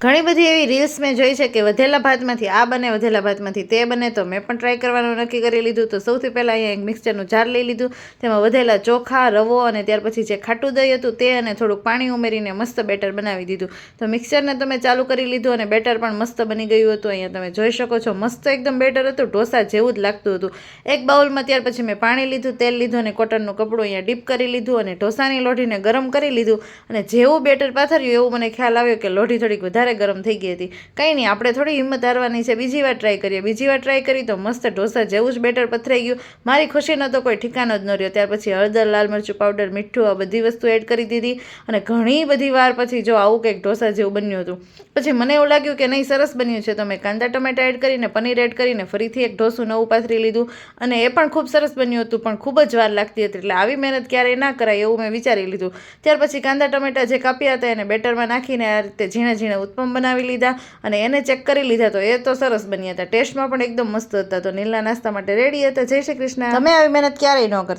ઘણી બધી એવી રીલ્સ મેં જોઈ છે કે વધેલા ભાતમાંથી આ બને, વધેલા ભાતમાંથી તે બને, તો મેં પણ ટ્રાય કરવાનું નક્કી કરી લીધું. તો સૌથી પહેલાં અહીંયા એક મિક્સરનું જાર લઈ લીધું, તેમાં વધેલા ચોખા, રવો અને ત્યાર પછી જે ખાટું દહીં હતું તે અને થોડુંક પાણી ઉમેરીને મસ્ત બેટર બનાવી દીધું. તો મિક્સરને તમે ચાલુ કરી લીધું અને બેટર પણ મસ્ત બની ગયું હતું. અહીંયા તમે જોઈ શકો છો, મસ્ત એકદમ બેટર હતું, ઢોસા જેવું જ લાગતું હતું. એક બાઉલમાં ત્યાર પછી મેં પાણી લીધું, તેલ લીધું અને કોટનનું કપડું અહીંયા ડીપ કરી લીધું અને ઢોસાની લોઢીને ગરમ કરી લીધું. અને જેવું બેટર પાથર્યું એવું મને ખ્યાલ આવ્યો કે લોઢી થોડીક વધારે ગરમ થઈ ગઈ હતી. કંઈ નહીં, આપણે થોડી હિંમત હારવાની છે, બીજી વાર ટ્રાય કરીએ. બીજી વાર ટ્રાય કરી તો મસ્ત ઢોસા જેવું જ બેટર પથરાઈ ગયું. મારી ખુશીનો તો કોઈ ઠિકાનો જ ન રહ્યો. ત્યાર પછી હળદર, લાલ મરચું પાવડર, મીઠું, આ બધી વસ્તુ એડ કરી દીધી અને ઘણી બધી વાર પછી જો આવું કંઈક ઢોસા જેવું બન્યું હતું. પછી મને એવું લાગ્યું કે નહીં, સરસ બન્યું છે, તો મેં કાંદા ટમેટા એડ કરીને, પનીર એડ કરીને ફરીથી એક ઢોસું નવું પાથરી લીધું અને એ પણ ખૂબ સરસ બન્યું હતું, પણ ખૂબ જ વાર લાગતી હતી. એટલે આવી મહેનત ક્યારેય ના કરાય એવું મેં વિચારી લીધું. ત્યાર પછી કાંદા ટમેટા જે કાપ્યા હતા એને બેટરમાં નાખીને આ રીતે ઝીણા ઝીણા ઉત્પમ બનાવી લીધા અને એને ચેક કરી લીધા. તો એ તો સરસ બન્યા હતા, ટેસ્ટમાં પણ એકદમ મસ્ત હતા. તો નીલના નાસ્તા માટે રેડી હતા. જય શ્રી કૃષ્ણ. તમે આવી મહેનત ક્યારેય ન કરતા.